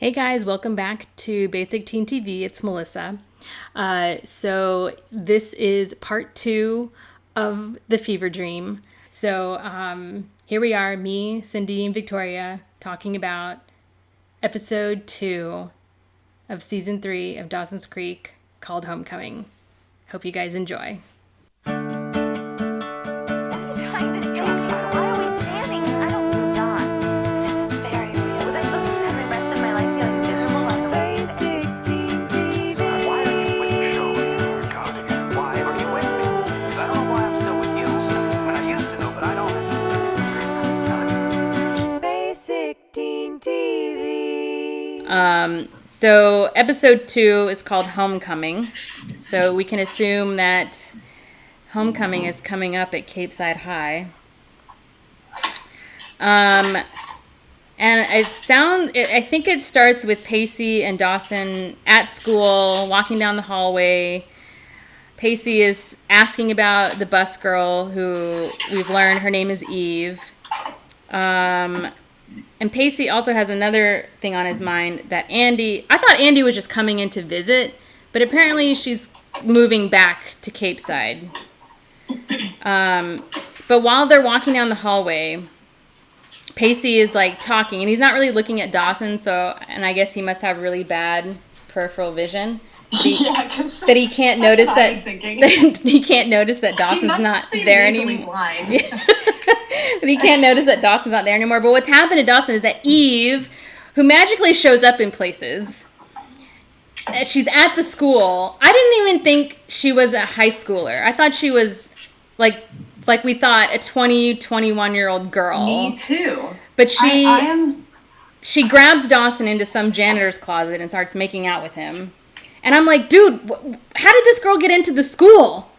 Hey guys, welcome back to Basic Teen TV. It's Melissa. So this is part 2 of the Fever Dream. So here we are, me, Cindy, and Victoria, talking about episode 2 of season 3 of Dawson's Creek, called Homecoming. Hope you guys enjoy. What are you trying to say? Why are we standing? I don't know, Dawn. It's very real. Was I supposed to spend the rest of my life feeling miserable like the way it is? Why are you with Shirley or Connie? Why are you with me? I don't know why I'm still with you. I mean, I used to know, but I don't. Basic Teen TV. So episode 2 is called Homecoming. So we can assume that Homecoming is coming up at Capeside High. And I think it starts with Pacey and Dawson at school, walking down the hallway. Pacey is asking about the bus girl who we've learned her name is Eve. And Pacey also has another thing on his mind that I thought Andi was just coming in to visit, but apparently she's moving back to Capeside. But while they're walking down the hallway, Pacey is like talking, and he's not really looking at Dawson. And I guess he must have really bad peripheral vision. That he can't notice that he can't notice that Dawson's not there anymore. That he can't notice that Dawson's not there anymore. But what's happened to Dawson is that Eve, who magically shows up in places, she's at the school. I didn't even think she was a high schooler. I thought she was like we thought, a 21-year-old girl. Me too. But she grabs Dawson into some janitor's closet and starts making out with him. And I'm like, dude, how did this girl get into the school?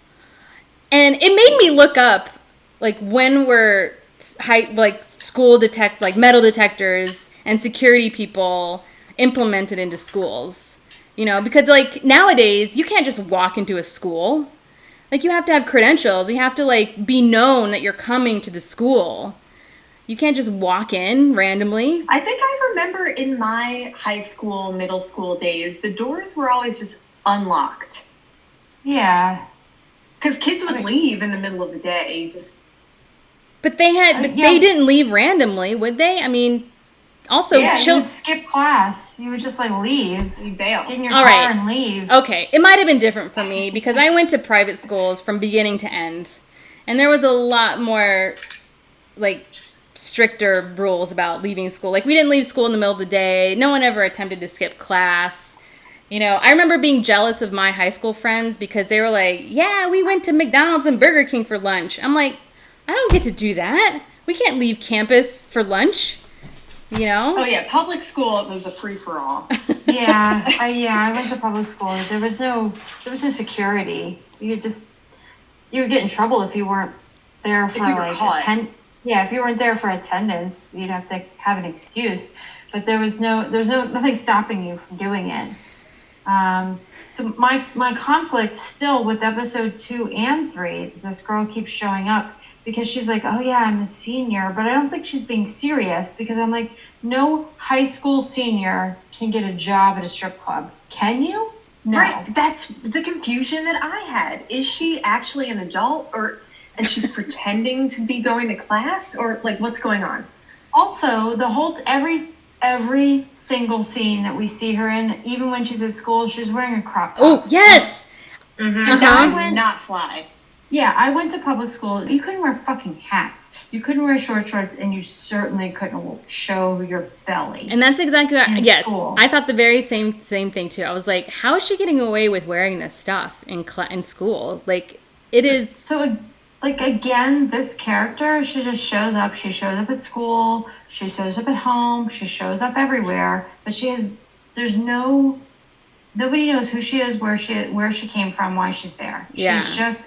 And it made me look up, like, when were metal detectors and security people implemented into schools. You know, because, like, nowadays, you can't just walk into a school. Like, you have to have credentials. You have to, like, be known that you're coming to the school. You can't just walk in randomly. I think I remember in my high school, middle school days, the doors were always just unlocked. Yeah. Because kids would leave in the middle of the day. But they didn't leave randomly, would they? I mean, also, you would skip class. You would just, like, leave. You bail. Get in your car and leave. Okay, it might have been different for me because I went to private schools from beginning to end. And there was a lot more, like, stricter rules about leaving school. Like, we didn't leave school in the middle of the day. No one ever attempted to skip class. You know, I remember being jealous of my high school friends because they were like, yeah, we went to McDonald's and Burger King for lunch. I'm like, I don't get to do that. We can't leave campus for lunch. You know? Oh yeah, public school, it was a free-for-all. I went to public school. There was no security. You would get in trouble if you weren't there for if you weren't there for attendance, you'd have to have an excuse. But there's nothing stopping you from doing it. So my conflict still with episode 2 and 3, this girl keeps showing up because she's like, oh yeah, I'm a senior, but I don't think she's being serious because I'm like, no high school senior can get a job at a strip club. Can you? No. Right, that's the confusion that I had. Is she actually an adult and she's pretending to be going to class, or like what's going on? Also, every single scene that we see her in, even when she's at school, she's wearing a crop top. Oh, yes! Mm-hmm. That would not fly. Yeah, I went to public school. You couldn't wear fucking hats. You couldn't wear short shorts, and you certainly couldn't show your belly. And that's exactly what, yes. School. I thought the very same thing too. I was like, how is she getting away with wearing this stuff in school? Like, it is. So, like, again, this character, she just shows up. She shows up at school. She shows up at home. She shows up everywhere. But nobody knows who she is, where she came from, why she's there. Yeah.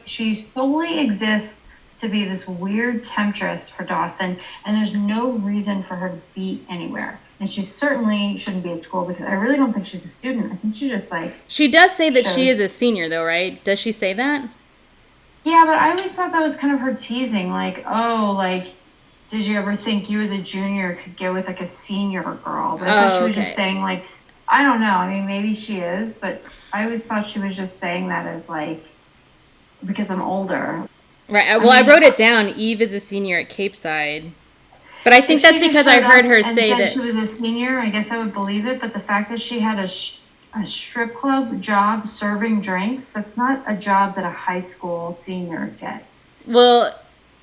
She solely exists to be this weird temptress for Dawson, and there's no reason for her to be anywhere. And she certainly shouldn't be at school because I really don't think she's a student. I think she's just like... She does say that she is a senior, though, right? Does she say that? Yeah, but I always thought that was kind of her teasing, like, oh, like, did you ever think you as a junior could get with like a senior girl? But I thought she was just saying like, I don't know. I mean, maybe she is, but I always thought she was just saying that as like, because I'm older. Right. Well, I wrote it down. Eve is a senior at Capeside. But I think that's because I heard her say that she was a senior. I guess I would believe it. But the fact that she had a strip club job serving drinks, that's not a job that a high school senior gets. Well,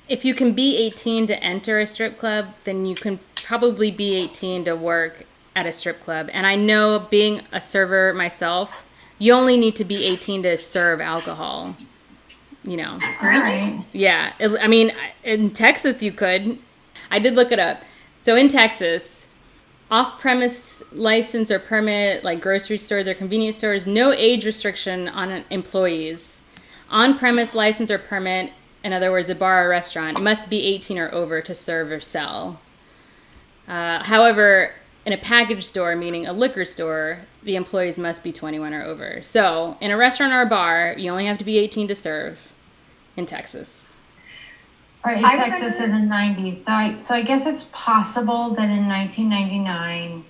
if you can be 18 to enter a strip club, then you can probably be 18 to work at a strip club. And I know, being a server myself, you only need to be 18 to serve alcohol. You know. Really? Yeah. I mean, in Texas you could. I did look it up. So in Texas, off-premise license or permit, like grocery stores or convenience stores, no age restriction on employees. On-premise license or permit, in other words, a bar or restaurant, must be 18 or over to serve or sell. However, in a package store, meaning a liquor store, the employees must be 21 or over. So in a restaurant or a bar, you only have to be 18 to serve in Texas. Or in Texas in the 90s. So I guess it's possible that in 1999,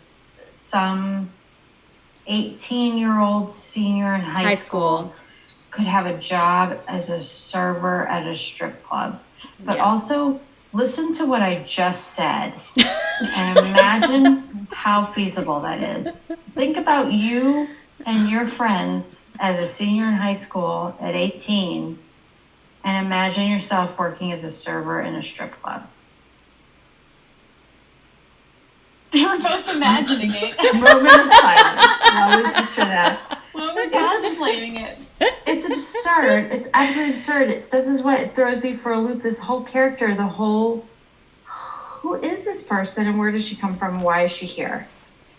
some 18-year-old senior in high school could have a job as a server at a strip club. But also, listen to what I just said and imagine how feasible that is. Think about you and your friends as a senior in high school at 18, and imagine yourself working as a server in a strip club. We're both imagining it. Moment of silence. While we picture that. Well, we're contemplating it. It's absurd. It's absolutely absurd. This is what throws me for a loop. This whole character, who is this person and where does she come from? Why is she here?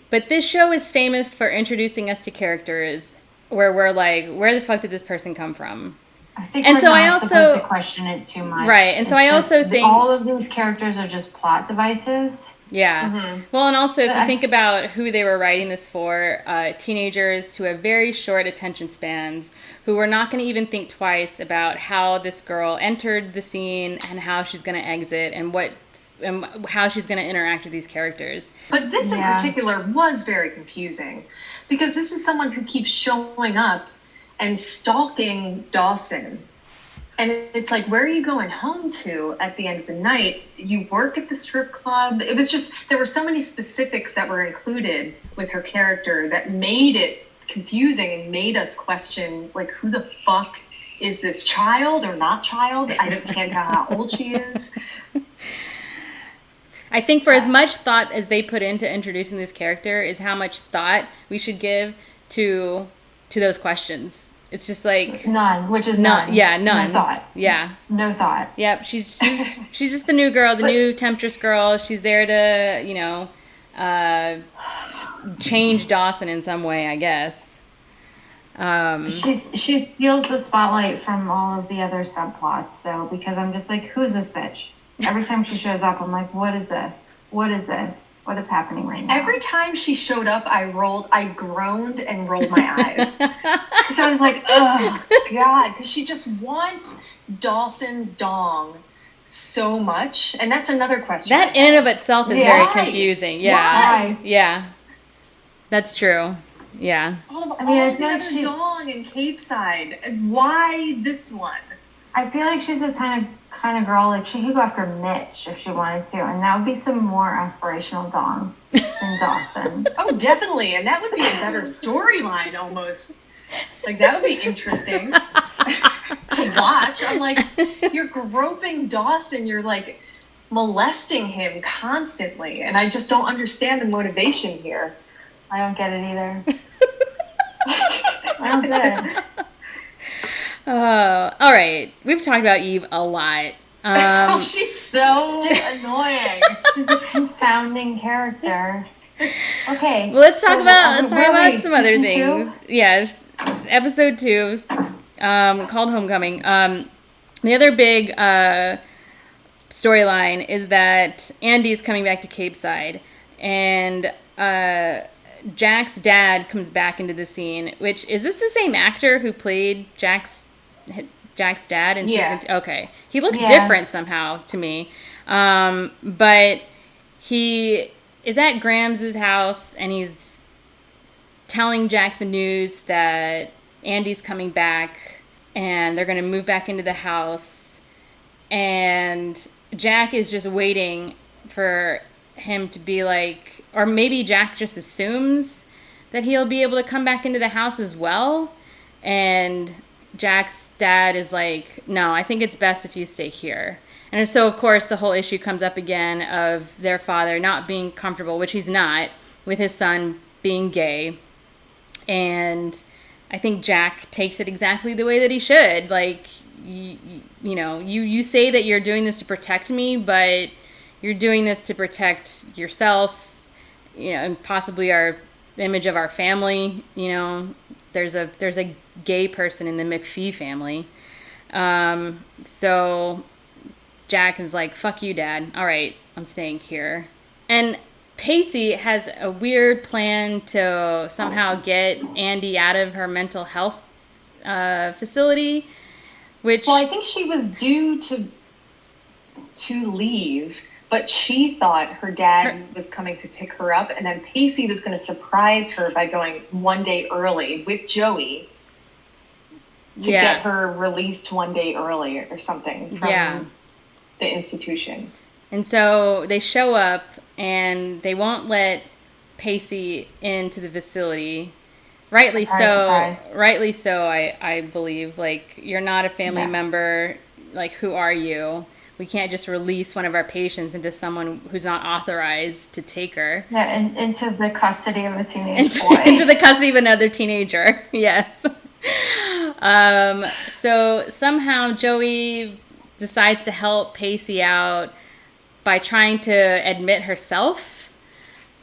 But this show is famous for introducing us to characters where we're like, where the fuck did this person come from? I think we're not supposed to question it too much. Right, and so I also think all of these characters are just plot devices. Yeah. Mm-hmm. Well, and also if you think about who they were writing this for, teenagers who have very short attention spans, who are not going to even think twice about how this girl entered the scene and how she's going to exit and how she's going to interact with these characters. But this in particular was very confusing because this is someone who keeps showing up and stalking Dawson. And it's like, where are you going home to at the end of the night? You work at the strip club. It was just, there were so many specifics that were included with her character that made it confusing and made us question, like, who the fuck is this, child or not child? I can't tell how old she is. I think for as much thought as they put into introducing this character is how much thought we should give to those questions. It's just like none, which is none. Yeah, none. No thought. Yeah. No thought. Yep. She's just the new girl, the new temptress girl. She's there to, change Dawson in some way, I guess. She feels the spotlight from all of the other subplots though, because I'm just like, who's this bitch? Every time she shows up, I'm like, what is this? What is this? What is happening right now? Every time she showed up, I groaned and rolled my eyes. Because I was like, oh, God. Because she just wants Dawson's dong so much. And that's another question. That in and of itself is very confusing. Yeah. Why? Yeah. That's true. Yeah. I feel like she's dong in Capeside. Why this one? I feel like she's the kind of girl, like she could go after Mitch if she wanted to, and that would be some more aspirational dong than Dawson. Oh, definitely, and that would be a better storyline almost. Like that would be interesting to watch. I'm like, you're groping Dawson, you're like molesting him constantly, and I just don't understand the motivation here. I don't get it either. I don't get it. All right. We've talked about Eve a lot. She's so annoying. She's a confounding character. Okay. Well, let's talk about some other things. 2? Yeah, episode 2, called Homecoming. The other big storyline is that Andi is coming back to Capeside, and Jack's dad comes back into the scene. Which is this the same actor who played Jack's dad in season 2? Okay. He looked different somehow to me. But he is at Grams's house, and he's telling Jack the news that Andy's coming back, and they're going to move back into the house. And Jack is just waiting for him to be like, or maybe Jack just assumes that he'll be able to come back into the house as well. And Jack's dad is like, no, I think it's best if you stay here. And so, of course, the whole issue comes up again of their father not being comfortable, which he's not, with his son being gay. And I think Jack takes it exactly the way that he should. Like, you say that you're doing this to protect me, but you're doing this to protect yourself, and possibly the image of our family. There's a gay person in the McPhee family. So Jack is like, fuck you, Dad. All right, I'm staying here. And Pacey has a weird plan to somehow get Andi out of her mental health facility, which... Well, I think she was due to leave, but she thought her dad was coming to pick her up, and then Pacey was going to surprise her by going one day early with Joey to get her released one day early or something from the institution. And so they show up, and they won't let Pacey into the facility. Rightly so. Rightly so, I believe. Like, you're not a family member. Like, who are you? We can't just release one of our patients into someone who's not authorized to take her. Yeah, and into the custody of a teenage boy. Into the custody of another teenager, yes. So somehow Joey decides to help Pacey out by trying to admit herself.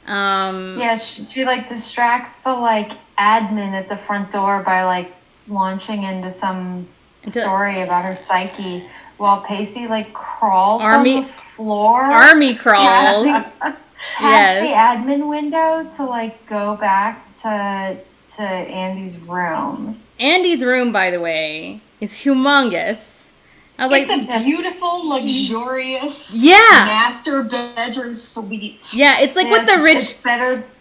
She distracts the admin at the front door by launching into some story about her psyche, while Pacey crawls on the floor. Army crawls. Past the admin window to go back to Andy's room. Andy's room, by the way, is humongous. I was it's a beautiful, luxurious master bedroom suite. Yeah, it's like what the rich...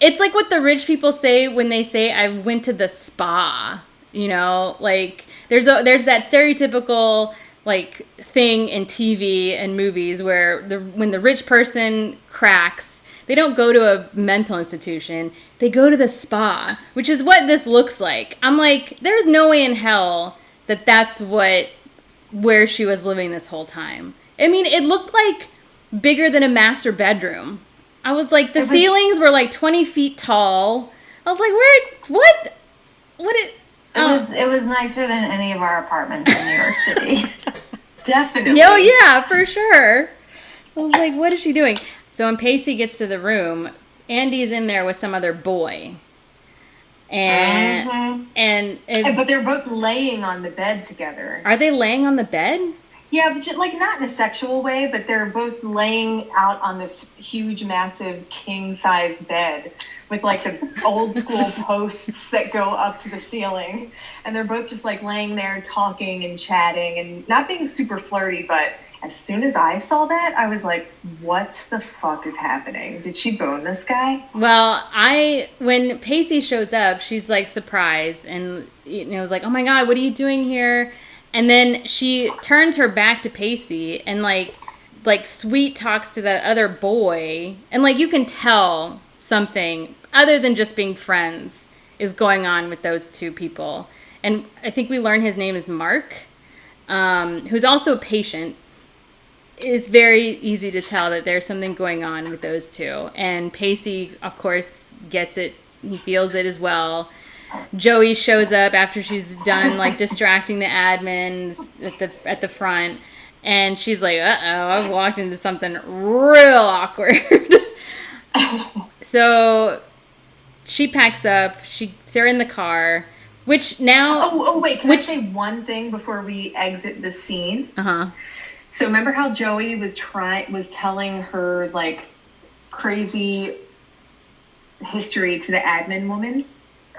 It's like what the rich people say when they say, I went to the spa. There's that stereotypical, thing in TV and movies where when the rich person cracks, they don't go to a mental institution. They go to the spa, which is what this looks like. I'm like, there's no way in hell that that's where she was living this whole time. I mean, it looked bigger than a master bedroom. I was like, the ceilings were 20 feet tall. I was like, what? It was nicer than any of our apartments in New York City. Definitely. Oh yeah, for sure. I was like, what is she doing? So when Pacey gets to the room, Andy's in there with some other boy. And but they're both laying on the bed together. Are they laying on the bed? Yeah, but just, not in a sexual way, but they're both laying out on this huge, massive king-size bed with the old school posts that go up to the ceiling, and they're both just laying there talking and chatting and not being super flirty. But as soon as I saw that, I was like, what the fuck is happening? Did she bone this guy? Well, when Pacey shows up, she's surprised and was like, oh my God, what are you doing here? And then she turns her back to Pacey and sweet talks to that other boy, and you can tell something other than just being friends is going on with those two people. And I think we learn his name is Mark, who's also a patient. It's very easy to tell that there's something going on with those two. And Pacey, of course, gets it. He feels it as well. Joey shows up after she's done distracting the admin at the front, and she's like, uh-oh, I've walked into something real awkward. So she packs up. They're in the car, which now... Oh, wait, can I say one thing before we exit the scene? Uh-huh. So remember how Joey was telling her, crazy history to the admin woman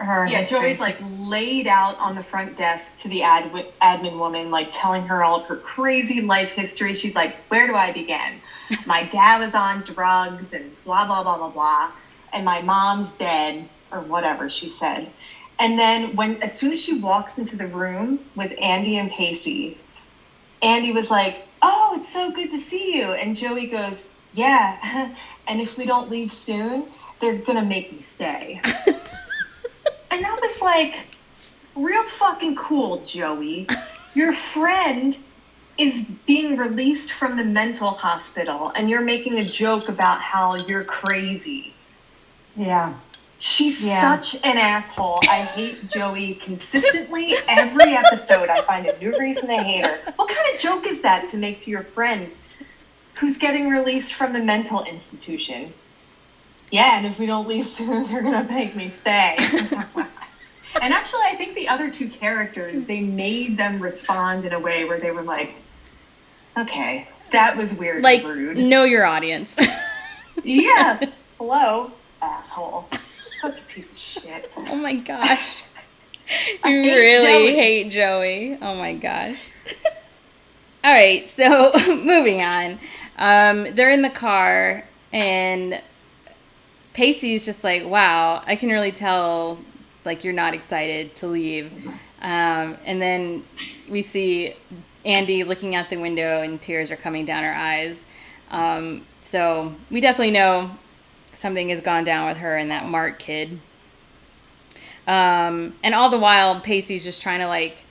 her. Yeah, history. Joey's like laid out on the front desk to the admin woman, like telling her all of her crazy life history. She's like, where do I begin? My dad was on drugs and blah, blah, blah, blah, blah. And my mom's dead, or whatever she said. And then as soon as she walks into the room with Andi and Pacey, Andi was like, oh, it's so good to see you. And Joey goes, yeah. And if we don't leave soon, they're going to make me stay. And I was like, real fucking cool, Joey. Your friend is being released from the mental hospital, and you're making a joke about how you're crazy. Yeah. She's such an asshole. I hate Joey consistently. Every episode, I find a new reason to hate her. What kind of joke is that to make to your friend who's getting released from the mental institution? Yeah, and if we don't leave soon, they're going to make me stay. And actually, I think the other two characters, they made them respond in a way where they were like, okay, that was weird like, and rude. Know your audience. Yeah. Hello, asshole. Such a piece of shit. Oh my gosh. I You hate really Joey. hate Joey. Oh my gosh. All right, so moving on. They're in the car, and Pacey's just like, wow, I can really tell, like, you're not excited to leave. And then we see Andi looking out the window, and tears are coming down her eyes. So we definitely know something has gone down with her and that Mark kid. And all the while, Pacey's just trying to, like,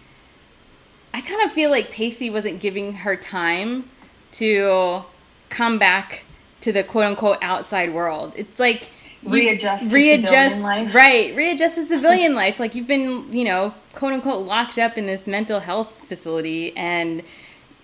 I kind of feel like Pacey wasn't giving her time to come back to the quote-unquote outside world. It's like Readjust to civilian life. Right, readjust to civilian life. Like, you've been, quote-unquote locked up in this mental health facility and,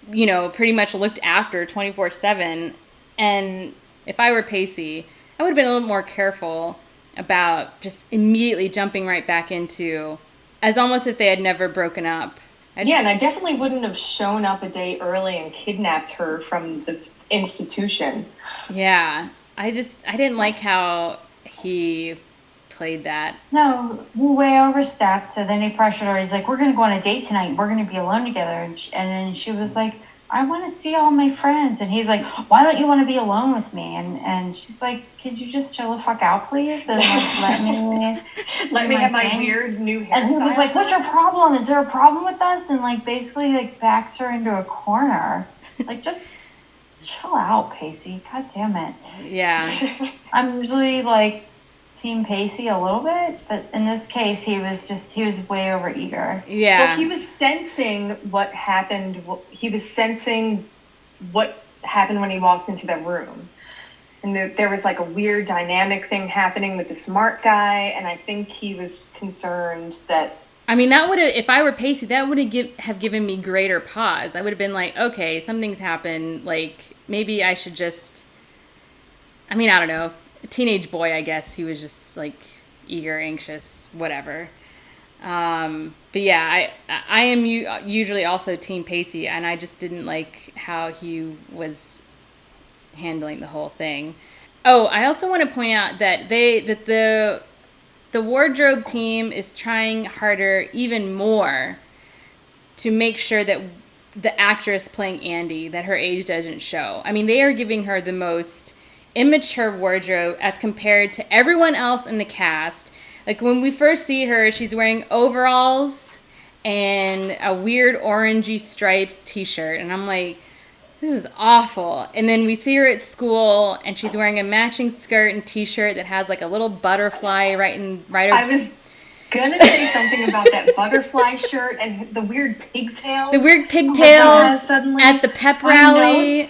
pretty much looked after 24/7. And if I were Pacey, I would have been a little more careful about just immediately jumping right back into, as almost if they had never broken up. And I definitely wouldn't have shown up a day early and kidnapped her from the institution. Yeah. I didn't like how he played that. No, way overstepped. And then he pressured her. He's like, we're going to go on a date tonight. We're going to be alone together. And then she was like, I want to see all my friends. And he's like, why don't you want to be alone with me? And she's like, could you just chill the fuck out, please? And like, let me have my weird new hairstyle. And he was like, what's your problem? Is there a problem with us? And like, basically like backs her into a corner. Like, just chill out, Pacey. God damn it. Yeah. I'm usually like Team Pacey a little bit, but in this case, he was way over eager. Yeah. Well, he was sensing what happened. He was sensing what happened when he walked into the room. And there was like a weird dynamic thing happening with the smart guy. And I think he was concerned that. I mean, that would have, if I were Pacey, that would have given me greater pause. I would have been like, okay, something's happened. Like, maybe I should just, I mean, I don't know. A teenage boy, I guess. He was just like eager, anxious, whatever. But yeah, I am usually also Team Pacey, and I just didn't like how he was handling the whole thing. Oh, I also want to point out that the wardrobe team is trying harder, even more, to make sure that the actress playing Andi, that her age doesn't show. I mean, they are giving her the most immature wardrobe as compared to everyone else in the cast. Like, when we first see her, she's wearing overalls and a weird orangey striped t-shirt, and I'm like, this is awful. And then we see her at school, and she's wearing a matching skirt and t-shirt that has like a little butterfly right over. I was gonna say something about that butterfly shirt and the weird pigtails. The weird pigtails suddenly at the pep rally.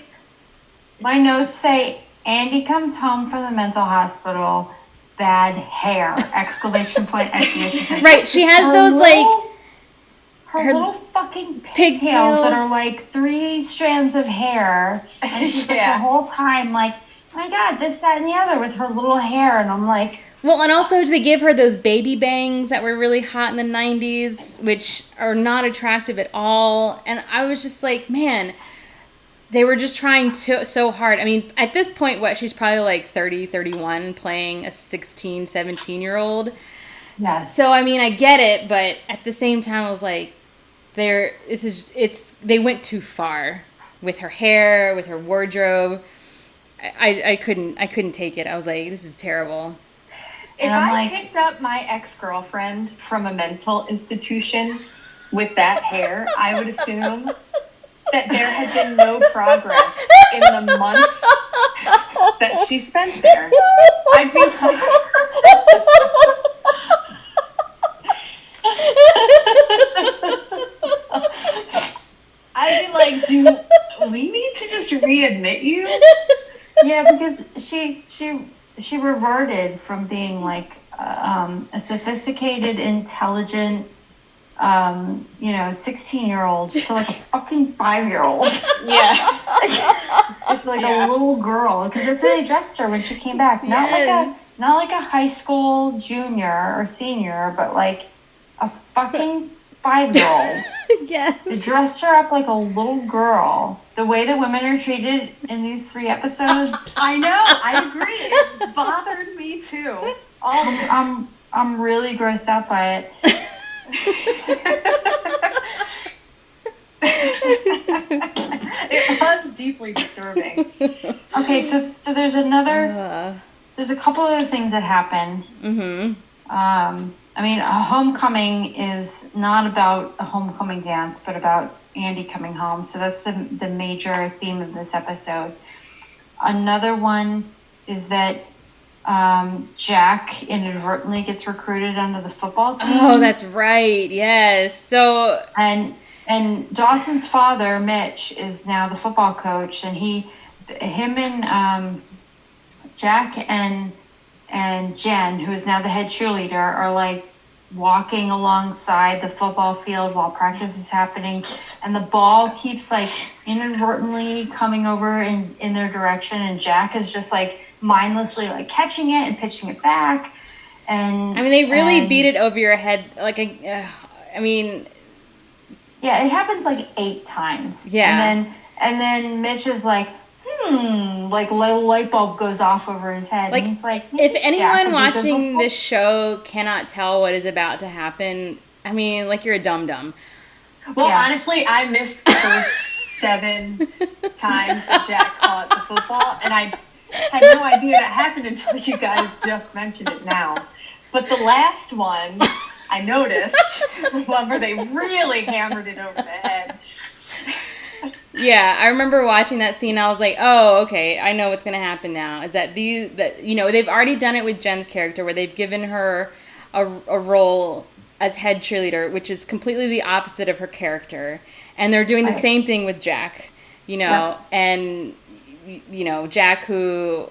My notes say, Andi comes home from the mental hospital, bad hair, exclamation point, exclamation point. Right, she has her little fucking pigtails that are like 3 strands of hair. And she's like the whole time like, oh my God, this, that, and the other with her little hair. And I'm like... Well, and also they give her those baby bangs that were really hot in the 90s, which are not attractive at all. And I was just like, man... They were just trying so hard. I mean, at this point, she's probably like 30, 31, playing a 16, 17-year-old. Yes. So I mean, I get it, but at the same time, I was like, they went too far with her hair, with her wardrobe. I couldn't take it. I was like, this is terrible. If I picked up my ex-girlfriend from a mental institution with that hair, I would assume that there had been no progress in the months that she spent there. I'd be like... I'd be like, do we need to just readmit you? Yeah, because she reverted from being like a sophisticated, intelligent, 16-year-old to like a fucking 5-year-old. Yeah. It's like a little girl, because that's how they dressed her when she came back. Not like a high school junior or senior, but like a fucking 5-year-old. Yes. They dressed her up like a little girl. The way that women are treated in these 3 episodes. I know. I agree. It bothered me too. I'm really grossed out by it. It was deeply disturbing. Okay, so there's there's a couple other things that happen. Mm-hmm. I mean, a homecoming is not about a homecoming dance, but about Andi coming home. So that's the major theme of this episode. Another one is that Jack inadvertently gets recruited onto the football team. Oh, that's right. Yes. So and Dawson's father, Mitch, is now the football coach, and him and Jack and Jen, who is now the head cheerleader, are like walking alongside the football field while practice is happening, and the ball keeps like inadvertently coming over in their direction, and Jack is just like mindlessly like catching it and pitching it back. And I mean, they really beat it over your head. Like, I mean, yeah, it happens like 8 times. Yeah, and then Mitch is like, like a little light bulb goes off over his head. Like, and he's like, if anyone watching this show cannot tell what is about to happen, I mean, like, you're a dum-dum. Well, honestly, I missed the first 7 times that Jack caught the football, and I had no idea that happened until you guys just mentioned it now. But the last one, I noticed, one where they really hammered it over the head. Yeah, I remember watching that scene. I was like, "Oh, okay, I know what's gonna happen now." Is that they've already done it with Jen's character, where they've given her a role as head cheerleader, which is completely the opposite of her character, and they're doing the same thing with Jack. And Jack, who,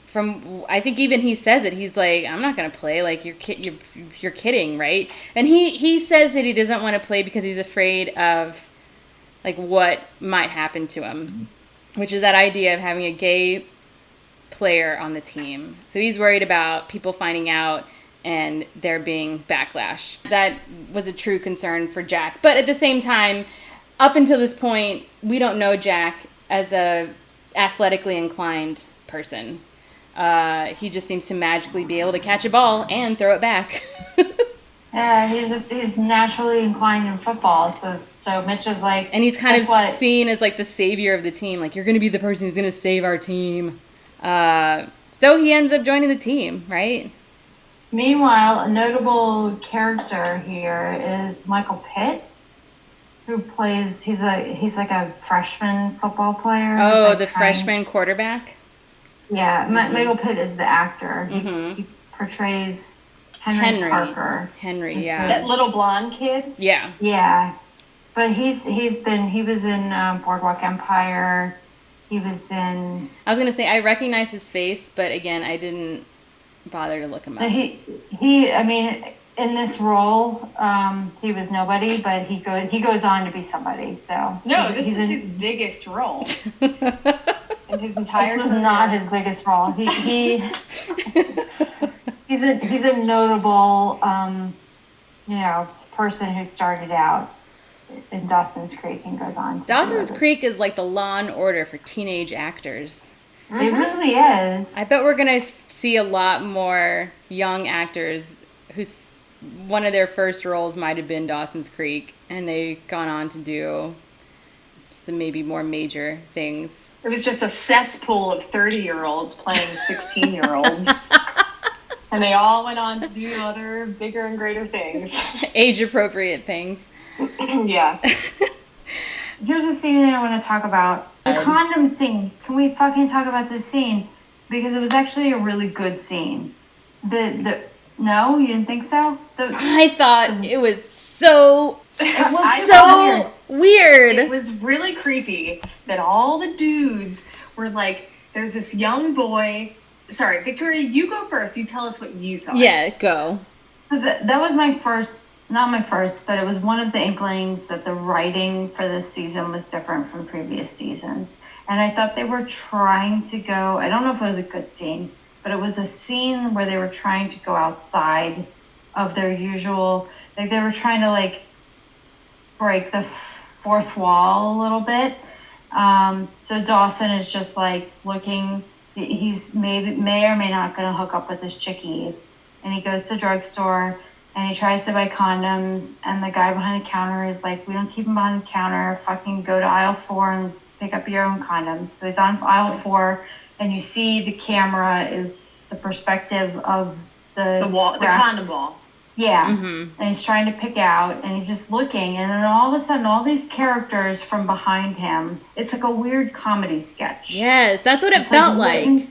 from I think even he says it. He's like, "I'm not gonna play. Like, you're kidding, right?" And he says that he doesn't want to play because he's afraid of like what might happen to him, which is that idea of having a gay player on the team. So he's worried about people finding out and there being backlash. That was a true concern for Jack. But at the same time, up until this point, we don't know Jack as a athletically inclined person. He just seems to magically be able to catch a ball and throw it back. Yeah, he's naturally inclined in football, so Mitch is like, and he's kind of seen as like the savior of the team. Like, you're going to be the person who's going to save our team. So he ends up joining the team, right? Meanwhile, a notable character here is Michael Pitt, who plays. He's like a freshman football player. Oh, the freshman quarterback. Yeah, Michael Pitt is the actor. He portrays Henry Parker. Henry, yeah. That little blonde kid? Yeah. Yeah. But he was in Boardwalk Empire. He was in... I was going to say, I recognize his face, but again, I didn't bother to look him up. I mean, in this role, he was nobody, but he goes on to be somebody, so... No, this is his biggest role. In his entire career. This was not his biggest role. He's a notable, person who started out in Dawson's Creek and goes on to Dawson's Creek is like the Law and Order for teenage actors. It really is. I bet we're going to see a lot more young actors who's one of their first roles might have been Dawson's Creek, and they've gone on to do some maybe more major things. It was just a cesspool of 30-year-olds playing 16-year-olds. And they all went on to do other bigger and greater things. Age-appropriate things. Yeah. Here's a scene that I want to talk about. The condom scene. Can we fucking talk about this scene? Because it was actually a really good scene. No, you didn't think so? I thought it was so weird. It was really creepy that all the dudes were like, there's this young boy. Sorry, Victoria, you go first. You tell us what you thought. Yeah, go. That was my first, not my first, but it was one of the inklings that the writing for this season was different from previous seasons. And I thought they were trying to go, I don't know if it was a good scene, but it was a scene where they were trying to go outside of their usual, like they were trying to like break the fourth wall a little bit. So Dawson is just like looking, he's may or may not going to hook up with this chickie. And he goes to the drugstore and he tries to buy condoms. And the guy behind the counter is like, we don't keep them behind the counter. Fucking go to aisle 4 and pick up your own condoms. So he's on aisle 4 and you see the camera is the perspective of the condom wall. Yeah. Mm-hmm. And he's trying to pick out and he's just looking. And then all of a sudden, all these characters from behind him, it's like a weird comedy sketch. Yes, that's what it felt like.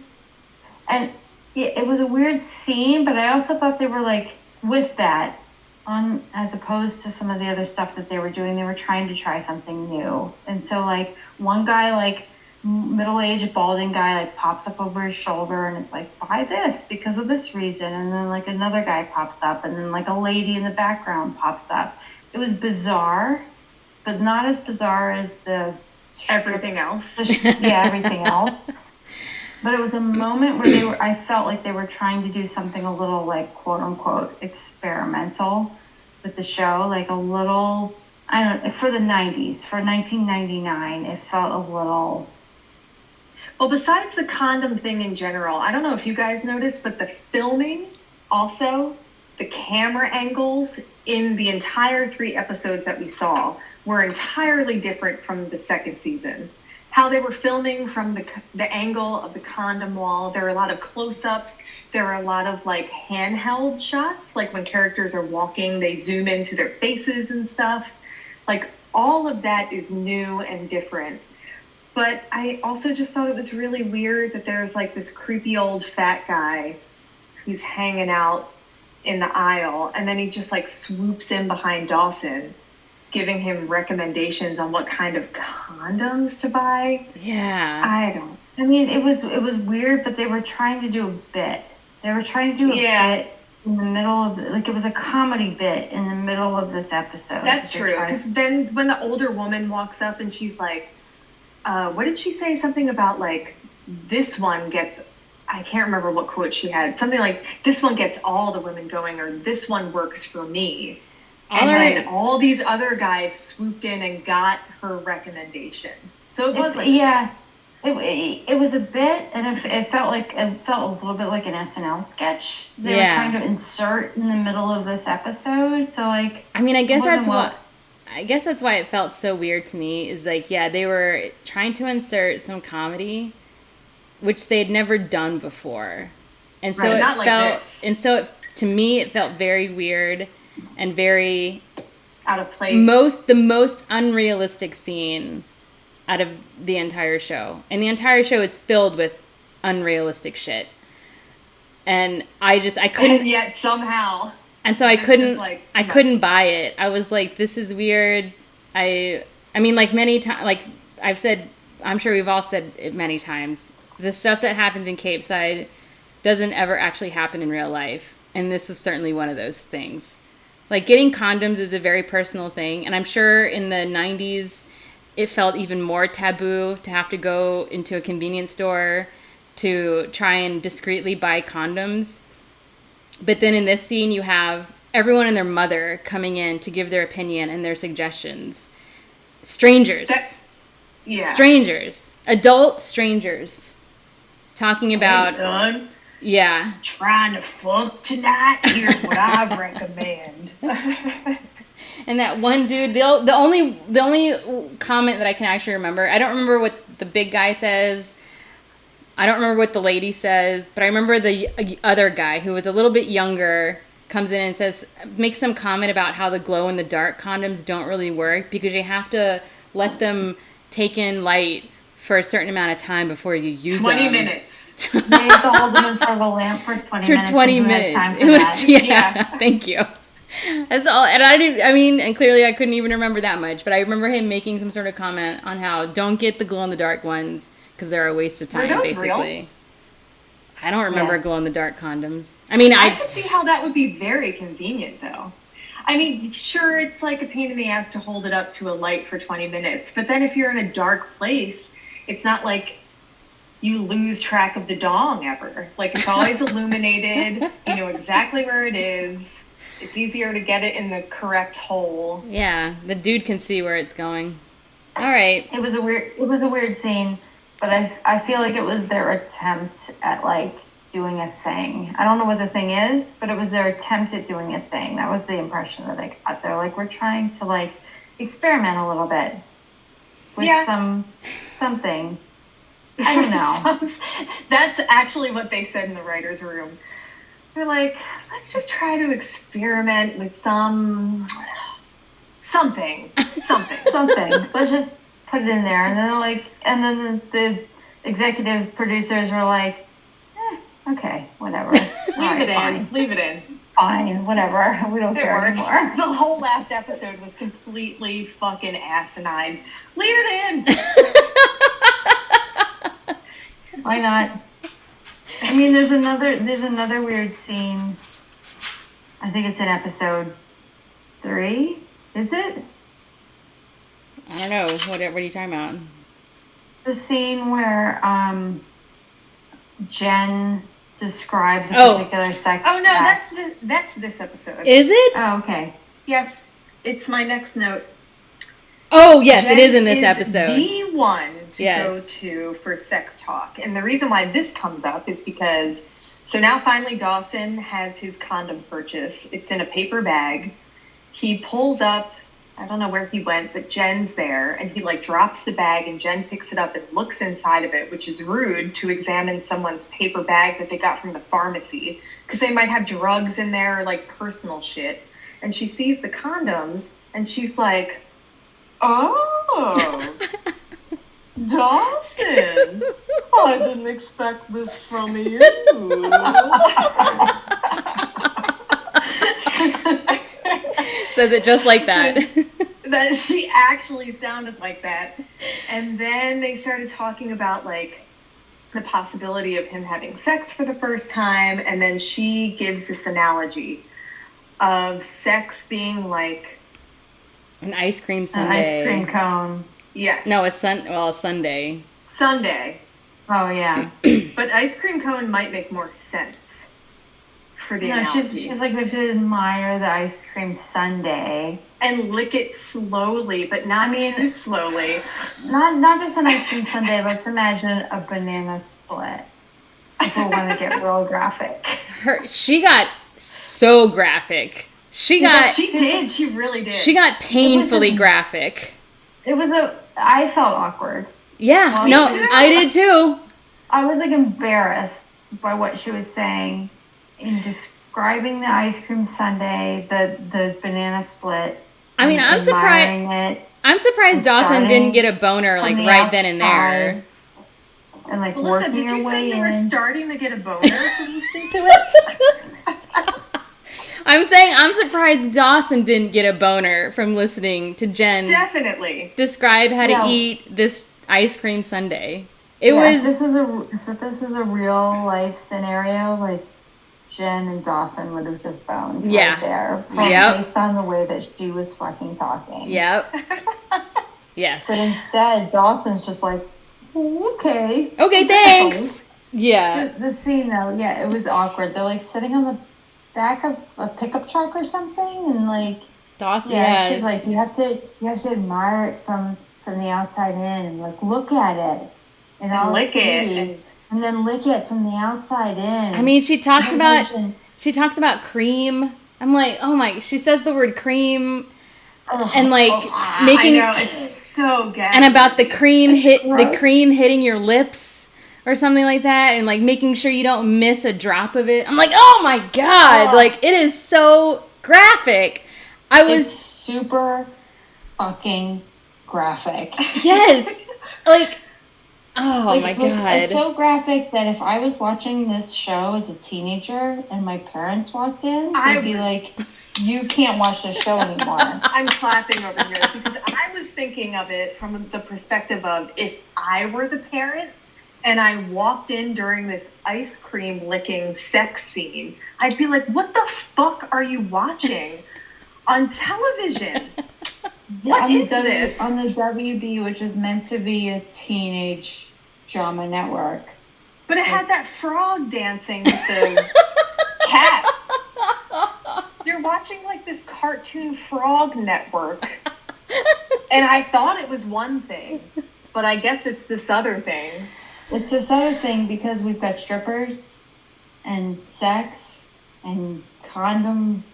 And it was a weird scene, but I also thought they were like with that on, as opposed to some of the other stuff that they were doing, they were trying to try something new. And so like one guy, like middle-aged balding guy, like pops up over his shoulder and it's like, buy this because of this reason. And then like another guy pops up and then like a lady in the background pops up. It was bizarre, but not as bizarre as everything else. Everything else. But it was a moment where I felt like they were trying to do something a little like quote unquote experimental with the show, like a little, I don't know, for the 90s, for 1999, it felt a little. Well, besides the condom thing in general, I don't know if you guys noticed, but the filming also, the camera angles in the entire 3 episodes that we saw were entirely different from the second season. How they were filming from the angle of the condom wall. There were a lot of close-ups. There were a lot of like handheld shots, like when characters are walking, they zoom into their faces and stuff. Like all of that is new and different. But I also just thought it was really weird that there's like this creepy old fat guy who's hanging out in the aisle, and then he just like swoops in behind Dawson, giving him recommendations on what kind of condoms to buy. Yeah. I mean, it was weird, but they were trying to do a bit. They were trying to do a bit in the middle of, like, it was a comedy bit in the middle of this episode. That's true, because then when the older woman walks up and she's like, what did she say? Something about, like, this one gets, I can't remember what quote she had. Something like, this one gets all the women going, or this one works for me. And then all these other guys swooped in and got her recommendation. So it was like... Yeah. It was a bit, and it felt a little bit like an SNL sketch. They were trying to insert in the middle of this episode. So like, I mean, I guess that's why it felt so weird to me. Is like, yeah, they were trying to insert some comedy, which they had never done before, and so it felt, like this. And so to me, it felt very weird and very out of place. The most unrealistic scene out of the entire show. And the entire show is filled with unrealistic shit. And I couldn't... And yet somehow... And so I couldn't buy it. I was like, this is weird. I mean, like many times, like I've said, I'm sure we've all said it many times, the stuff that happens in Capeside doesn't ever actually happen in real life. And this was certainly one of those things. Like, getting condoms is a very personal thing. And I'm sure in the 90s, it felt even more taboo to have to go into a convenience store to try and discreetly buy condoms. But then in this scene, you have everyone and their mother coming in to give their opinion and their suggestions. Strangers. Strangers. Adult strangers. Talking about... Hey, son. Yeah. trying to fuck tonight, here's what I recommend. And that one dude, the only comment that I can actually remember, I don't remember what the big guy says. I don't remember what the lady says, but I remember the other guy who was a little bit younger comes in and makes some comment about how the glow in the dark condoms don't really work because you have to let them take in light for a certain amount of time before you use 20 They them. have to hold them in front of a lamp for 20 minutes. 20 and who has minutes. time for that? Yeah, thank you. That's all. And and clearly I couldn't even remember that much, but I remember him making some sort of comment on how don't get the glow in the dark ones because they're a waste of time, Were those basically. real? I don't remember Yes. glow in the dark condoms. I mean, I could see how that would be very convenient, though. I mean, sure, it's like a pain in the ass to hold it up to a light for 20 minutes, but then if you're in a dark place, it's not like you lose track of the dong ever. Like, it's always illuminated. You know exactly where it is. It's easier to get it in the correct hole. Yeah, the dude can see where it's going. All right. It was a weird scene, but I feel like it was their attempt at like doing a thing. I don't know what the thing is, but it was their attempt at doing a thing. That was the impression that I got. They're like, we're trying to like experiment a little bit with something. I don't know. That's actually what they said in the writer's room. They're like, let's just try to experiment with something. Let's just put it in there. And then the executive producers were like, okay, whatever. Leave it in. Fine, whatever. We don't care anymore. The whole last episode was completely fucking asinine. Leave it in. Why not? I mean, there's another weird scene. I think it's in episode 3. Is it? I don't know. What are you talking about? The scene where Jen describes a particular sex. Oh no, that's this episode. Is it? Oh, okay. Yes, it's my next note. Oh, yes, Jen it is in this episode. The one to go to for sex talk. And the reason why this comes up is because, so now finally Dawson has his condom purchase. It's in a paper bag. He pulls up, I don't know where he went, but Jen's there. And he like drops the bag and Jen picks it up and looks inside of it, which is rude to examine someone's paper bag that they got from the pharmacy. Because they might have drugs in there or like personal shit. And she sees the condoms and she's like, oh, Dawson, I didn't expect this from you. Says it just like that. That she actually sounded like that. And then they started talking about like the possibility of him having sex for the first time. And then she gives this analogy of sex being like an ice cream sundae. An ice cream cone. Yes. No, a sundae. Sundae. Oh, yeah. But ice cream cone might make more sense for the analogy. She's like, we have to admire the ice cream sundae. And lick it slowly, but not too slowly. Not just an ice cream sundae. Let's imagine a banana split. If we want to get real graphic. She got so graphic. She did. She really did. She got painfully graphic. I felt awkward. Yeah, I did too. I was like embarrassed by what she was saying in describing the ice cream sundae, the banana split. I mean, I'm surprised. I'm surprised Dawson didn't get a boner like right then and there. And like Melissa, working did her you way say you in. were starting to get a boner to listen to it? I'm saying I'm surprised Dawson didn't get a boner from listening to Jen describe how to eat this ice cream sundae. This was a real life scenario. Like Jen and Dawson would have just boned right there, based on the way that she was fucking talking. Yep. Yes. But instead, Dawson's just like, okay, thanks. Yeah. The scene though, it was awkward. They're like sitting on the back of a pickup truck or something, and like Dawson. She's like, you have to admire it from the outside in, and like look at it and all lick it and then lick it from the outside in. I mean, she talks about cream. I'm like, oh my, she says the word cream and like making, I know, it's so good. And about the cream hitting your lips or something like that, and like making sure you don't miss a drop of it. I'm like, oh my God, like it is so graphic. It's super fucking graphic. Yes. Like, oh my God. It's so graphic that if I was watching this show as a teenager and my parents walked in, they'd be like, you can't watch this show anymore. I'm clapping over here because I was thinking of it from the perspective of if I were the parent and I walked in during this ice cream licking sex scene, I'd be like, what the fuck are you watching on television? What is this? On the WB, which is meant to be a teenage drama network. But it had that frog dancing with the cat. You're watching like this cartoon frog network. And I thought it was one thing, but I guess it's this other thing. It's this other thing because we've got strippers and sex and condom.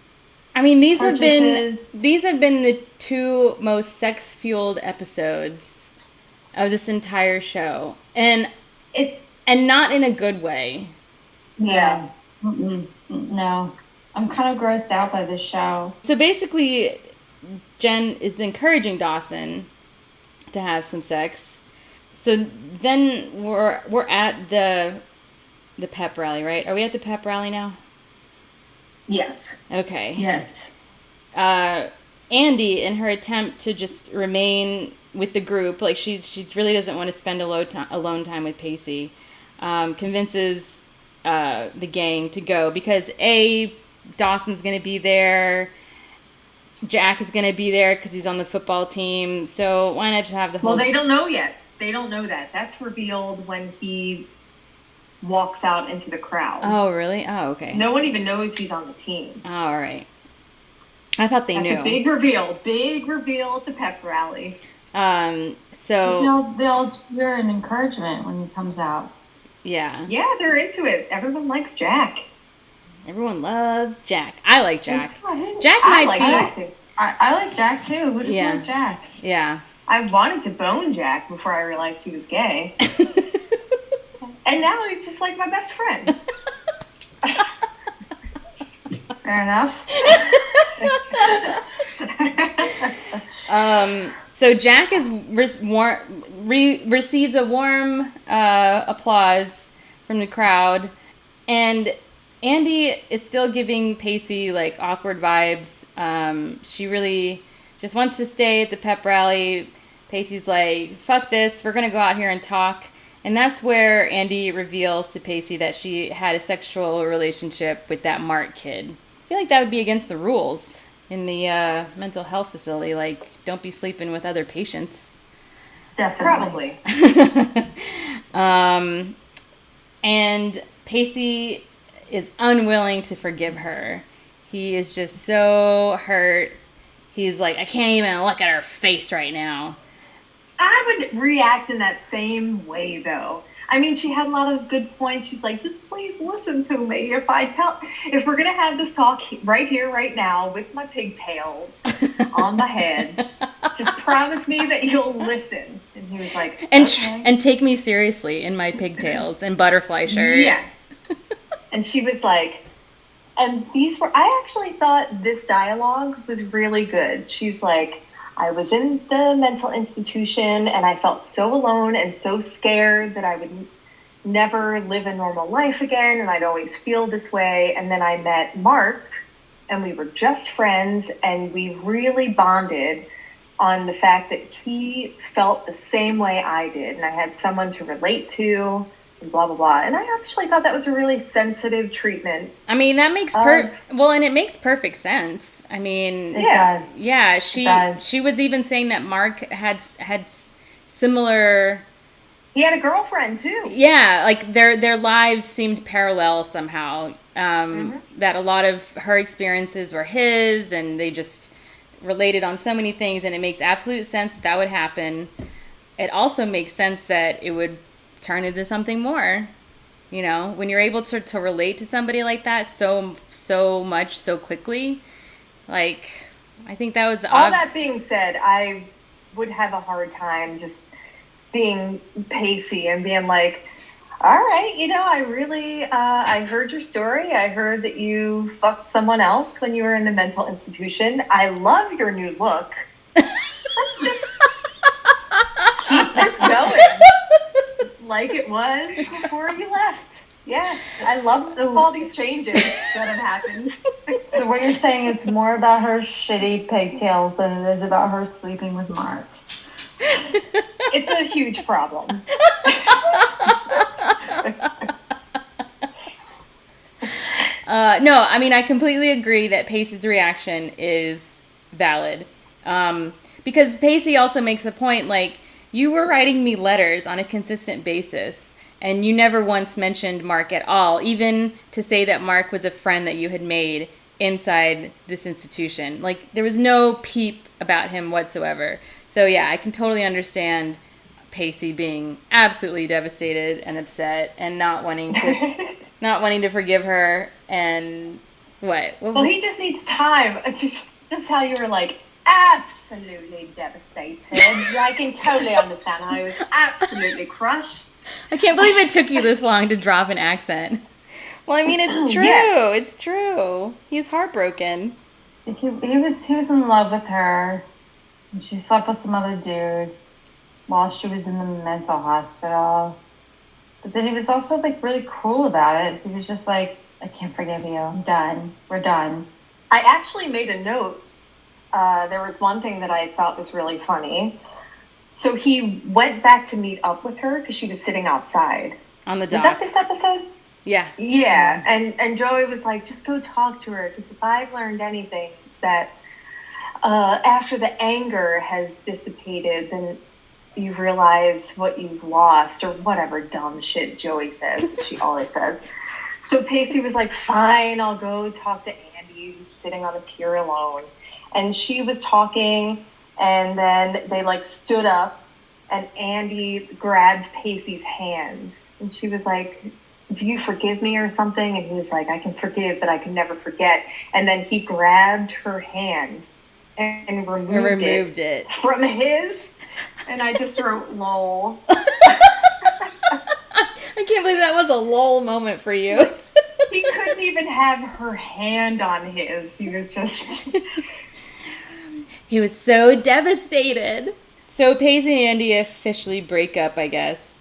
I mean, these have been the two most sex-fueled episodes of this entire show, and not in a good way. Yeah. No, I'm kind of grossed out by this show. So basically, Jen is encouraging Dawson to have some sex. So then we're at the pep rally, right? Are we at the pep rally now? Yes. Okay. Yes. Andi, in her attempt to just remain with the group, like she really doesn't want to spend alone time with Pacey, convinces the gang to go because Dawson's going to be there, Jack is going to be there because he's on the football team, so why not just have the whole... Well, they don't know yet. They don't know that. That's revealed when he walks out into the crowd. Oh, really? Oh, okay. No one even knows he's on the team. Oh, all right. I thought they knew. That's a big reveal at the pep rally. So they'll cheer and encouragement when he comes out. Yeah. Yeah, they're into it. Everyone likes Jack. Everyone loves Jack. I like Jack. Jack I might like be. Jack too. I like Jack too. Who doesn't like Jack? Yeah. I wanted to bone Jack before I realized he was gay. And now he's just like my best friend. Fair enough. So Jack receives a warm applause from the crowd, and Andi is still giving Pacey like awkward vibes. She really just wants to stay at the pep rally. Pacey's like, fuck this, we're gonna go out here and talk. And that's where Andi reveals to Pacey that she had a sexual relationship with that Mark kid. I feel like that would be against the rules in the mental health facility. Like, don't be sleeping with other patients. Definitely. Probably. And Pacey is unwilling to forgive her. He is just so hurt. He's like, I can't even look at her face right now. I would react in that same way, though. I mean, she had a lot of good points. She's like, just please listen to me. If we're going to have this talk right here, right now, with my pigtails on my head, just promise me that you'll listen. And he was like, okay. And take me seriously in my pigtails and butterfly shirt. Yeah. And she was like, and I actually thought this dialogue was really good. She's like, I was in the mental institution and I felt so alone and so scared that I would never live a normal life again and I'd always feel this way. And then I met Mark and we were just friends and we really bonded on the fact that he felt the same way I did and I had someone to relate to and blah, blah, blah. And I actually thought that was a really sensitive treatment. I mean, that makes and it makes perfect sense. I mean, yeah, she was even saying that Mark had similar. He had a girlfriend too. Yeah, like their lives seemed parallel somehow. That a lot of her experiences were his, and they just related on so many things. And it makes absolute sense that would happen. It also makes sense that it would turn into something more. You know, when you're able to relate to somebody like that so much so quickly, like, I think that was all that being said, I would have a hard time just being Pacey and being like, all right, you know, I really, I heard your story. I heard that you fucked someone else when you were in the mental institution. I love your new look. Let's just keep this going like it was before you left. Yeah, I love all these changes that have happened. So what you're saying, it's more about her shitty pigtails than it is about her sleeping with Mark. It's a huge problem. No, I mean, I completely agree that Pacey's reaction is valid. Because Pacey also makes a point, like, you were writing me letters on a consistent basis, and you never once mentioned Mark at all, even to say that Mark was a friend that you had made inside this institution. Like, there was no peep about him whatsoever. So, yeah, I can totally understand Pacey being absolutely devastated and upset and not wanting to forgive her. And well, he just needs time. Just how you were like absolutely devastated. I can totally understand how he was absolutely crushed. I can't believe it took you this long to drop an accent. Well, I mean, it's true. Yeah. It's true. He's heartbroken. He was in love with her, and she slept with some other dude while she was in the mental hospital. But then he was also, like, really cruel about it. He was just like, I can't forgive you. I'm done. We're done. I actually made a note. There was one thing that I thought was really funny. So he went back to meet up with her because she was sitting outside. On the dock. Was that this episode? Yeah. Yeah. And Joey was like, just go talk to her. Because if I've learned anything, it's that after the anger has dissipated, then you realize what you've lost, or whatever dumb shit Joey says that she always says. So Pacey was like, fine, I'll go talk to Andi, who's sitting on the pier alone. And she was talking, and then they, like, stood up, and Andi grabbed Pacey's hands. And she was like, do you forgive me or something? And he was like, I can forgive, but I can never forget. And then he grabbed her hand and removed it from his. And I just wrote, lol. I can't believe that was a lol moment for you. He couldn't even have her hand on his. He was just... He was so devastated. So Pacey and Andi officially break up, I guess.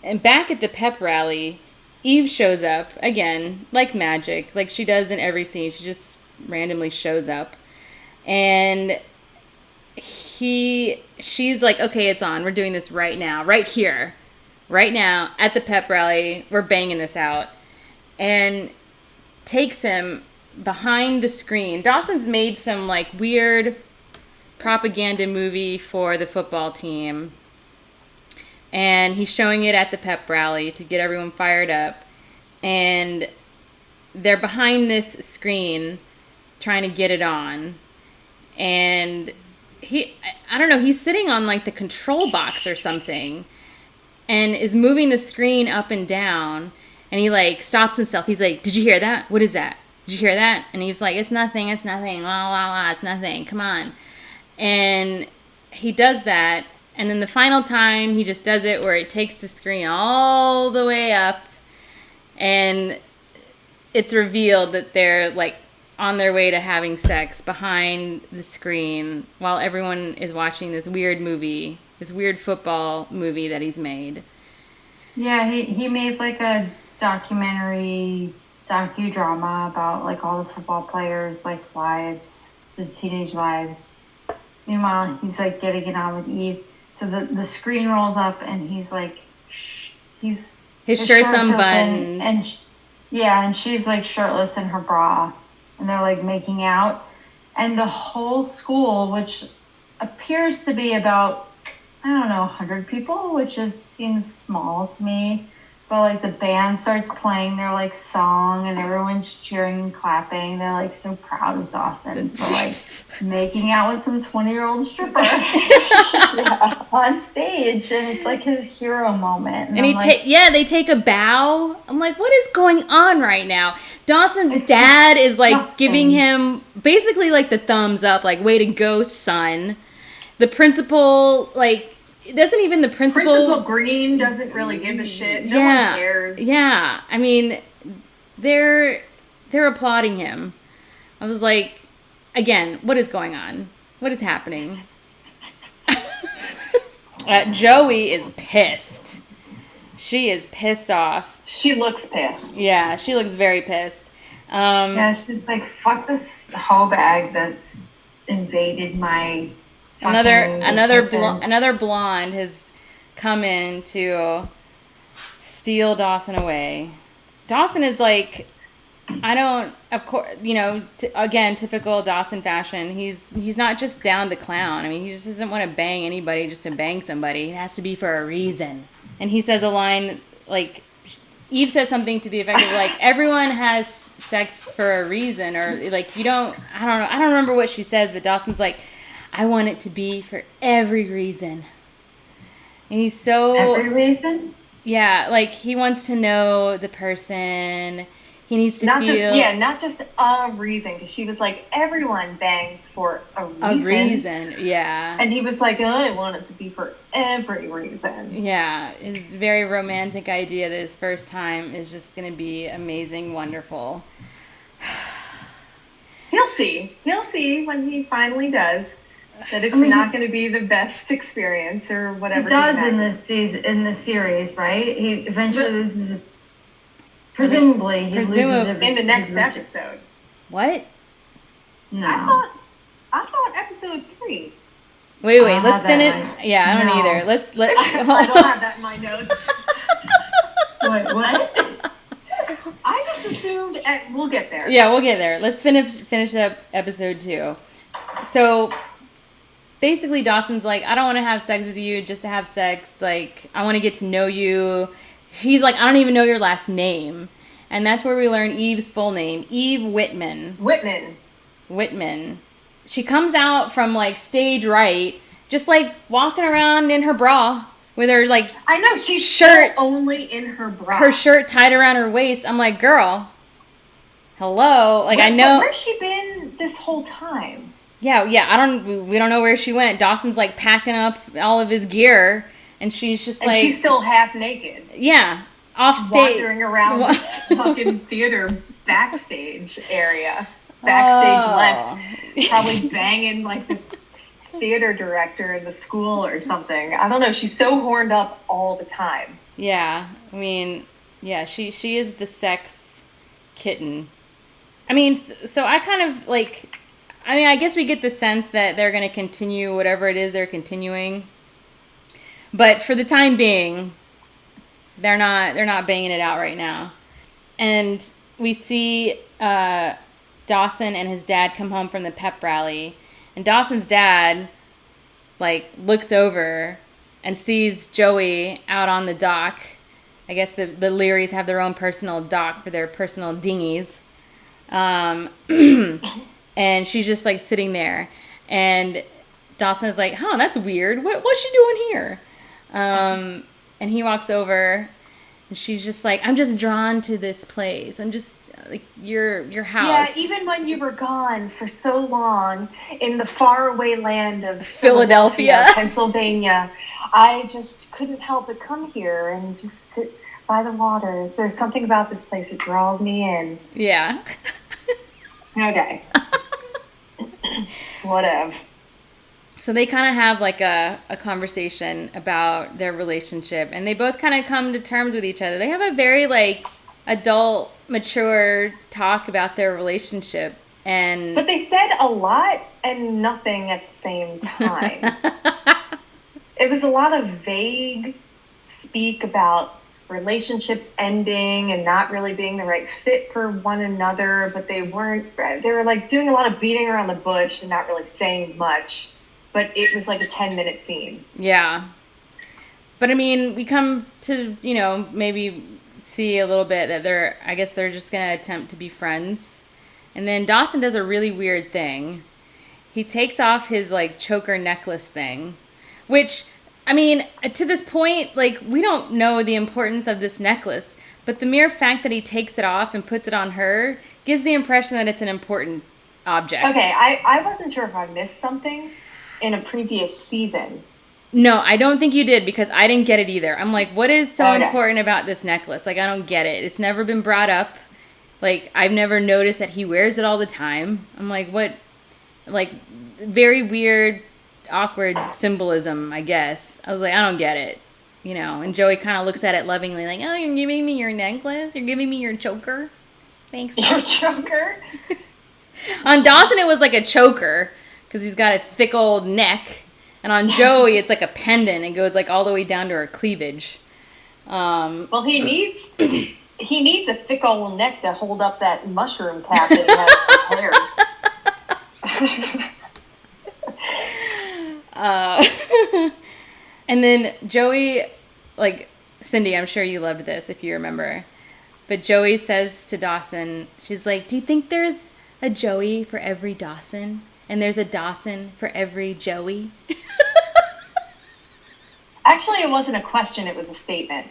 And back at the pep rally, Eve shows up, again, like magic, like she does in every scene. She just randomly shows up. And she's like, okay, it's on. We're doing this right now, right here, right now, at the pep rally. We're banging this out. And takes him behind the screen. Dawson's made some, like, weird propaganda movie for the football team. And he's showing it at the pep rally to get everyone fired up. And they're behind this screen trying to get it on. And I don't know, he's sitting on, like, the control box or something and is moving the screen up and down. And he, like, stops himself. He's like, did you hear that? What is that? Did you hear that? And he's like, it's nothing. La, la, la, it's nothing. Come on. And he does that. And then the final time, he just does it where it takes the screen all the way up. And it's revealed that they're, like, on their way to having sex behind the screen while everyone is watching this weird movie, this weird football movie that he's made. Yeah, he made, like, a docudrama about, like, all the football players, like, lives, the teenage lives. Meanwhile, he's, like, getting it on with Eve. So the screen rolls up, and he's, like, his shirt's unbuttoned. And she's, like, shirtless in her bra. And they're, like, making out. And the whole school, which appears to be about, I don't know, 100 people, which seems small to me. But like the band starts playing their like song and everyone's cheering and clapping. They're like so proud of Dawson for like making out with some 20-year-old stripper on stage, and it's like his hero moment. And they take a bow. I'm like, what is going on right now? Dawson's dad is like giving him basically like the thumbs up, like way to go, son. The principal, like, doesn't even the Principal Green doesn't really give a shit. No one cares. Yeah. I mean, they're applauding him. I was like, again, what is going on? What is happening? Joey is pissed. She is pissed off. She looks pissed. Yeah, she looks very pissed. Yeah, she's like, fuck this hoe bag that's invaded my Another blonde has come in to steal Dawson away. Dawson is like, of course, again, typical Dawson fashion. He's not just down to clown. I mean, he just doesn't want to bang anybody just to bang somebody. It has to be for a reason. And he says a line, like, Eve says something to the effect of, like, everyone has sex for a reason, or, like, I don't remember what she says, but Dawson's like, I want it to be for every reason. And he's so... Every reason? Yeah, like, he wants to know the person. He needs to not just a reason, because she was like, everyone bangs for a reason. A reason, yeah. And he was like, I want it to be for every reason. Yeah, it's a very romantic idea that his first time is just going to be amazing, wonderful. He'll see when he finally does. That it's not going to be the best experience or whatever. He does in the series, right? He eventually loses. Presumably, he loses in the next episode. What? No. I thought episode 3. Wait. Let's finish. Yeah, I don't either. Let's. I don't have that in my notes. Wait, what? I just assumed. We'll get there. Yeah, we'll get there. Let's finish up episode 2. So. Basically, Dawson's like, I don't want to have sex with you just to have sex. Like, I want to get to know you. He's like, I don't even know your last name. And that's where we learn Eve's full name. Eve Whitman. Whitman. She comes out from, like, stage right, just, like, walking around in her bra with her, like... I know, she's shirt only in her bra. Her shirt tied around her waist. I'm like, girl, hello? Like, I know... Where's she been this whole time? Yeah, we don't know where she went. Dawson's like packing up all of his gear, and she's just like... And she's still half naked. Yeah, off stage. Wandering around this fucking theater backstage area. Backstage left. Probably banging like the theater director in the school or something. I don't know, she's so horned up all the time. Yeah, I mean, yeah, she is the sex kitten. I mean, so I kind of like... I mean, I guess we get the sense that they're going to continue whatever it is they're continuing. But for the time being, they're not banging it out right now. And we see Dawson and his dad come home from the pep rally. And Dawson's dad, like, looks over and sees Joey out on the dock. I guess the Learys have their own personal dock for their personal dinghies. And she's just, like, sitting there. And Dawson is like, that's weird. What's she doing here? And he walks over, and she's just like, I'm just drawn to this place. I'm just, like, your house. Yeah, even when you were gone for so long in the faraway land of Philadelphia, Pennsylvania, I just couldn't help but come here and just sit by the water. There's something about this place that draws me in. Yeah. Okay. Whatever. So they kind of have like a conversation about their relationship, and they both kind of come to terms with each other. They have a very like adult, mature talk about their relationship. But they said a lot and nothing at the same time. It was a lot of vague speak about relationships ending and not really being the right fit for one another, but they were like doing a lot of beating around the bush and not really saying much, but it was like a 10-minute scene. Yeah. But I mean, we come to, maybe see a little bit that I guess they're just going to attempt to be friends. And then Dawson does a really weird thing. He takes off his, like, choker necklace thing, which, I mean, to this point, like, we don't know the importance of this necklace, but the mere fact that he takes it off and puts it on her gives the impression that it's an important object. Okay, I wasn't sure if I missed something in a previous season. No, I don't think you did, because I didn't get it either. I'm like, what is so important about this necklace? Like, I don't get it. It's never been brought up. Like, I've never noticed that he wears it all the time. I'm like, what? Like, very weird, awkward symbolism, I guess. I was like, I don't get it. You know, and Joey kind of looks at it lovingly, like, oh, you're giving me your necklace? You're giving me your choker? Thanks. Your choker? On Dawson, it was like a choker, because he's got a thick old neck. And on Joey, it's like a pendant. It goes like all the way down to her cleavage. Well, he needs a thick old neck to hold up that mushroom cap that he has prepared. And then Joey, like, Cindy, I'm sure you loved this if you remember. But Joey says to Dawson, she's like, do you think there's a Joey for every Dawson? And there's a Dawson for every Joey? Actually, it wasn't a question, it was a statement.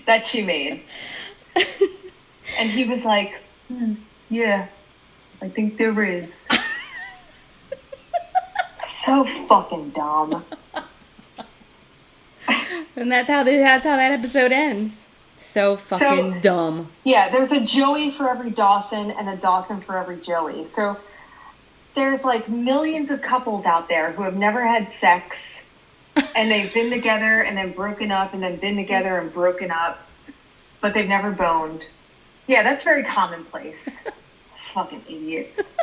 That she made. And he was like, yeah, I think there is. So fucking dumb. And that's how that episode ends. So fucking dumb. Yeah, there's a Joey for every Dawson and a Dawson for every Joey. So there's like millions of couples out there who have never had sex, and they've been together and then broken up and then been together and broken up, but they've never boned. Yeah, that's very commonplace. Fucking idiots.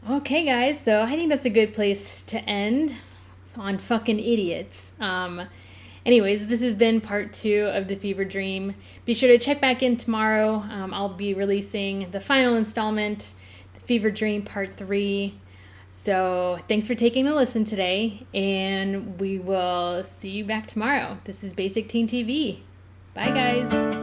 Okay, guys, so I think that's a good place to end on fucking idiots. Anyways, this has been part 2 of The Fever Dream. Be sure to check back in tomorrow. I'll be releasing the final installment, The Fever Dream Part 3. So thanks for taking a listen today, and we will see you back tomorrow. This is Basic Teen TV. Bye, guys.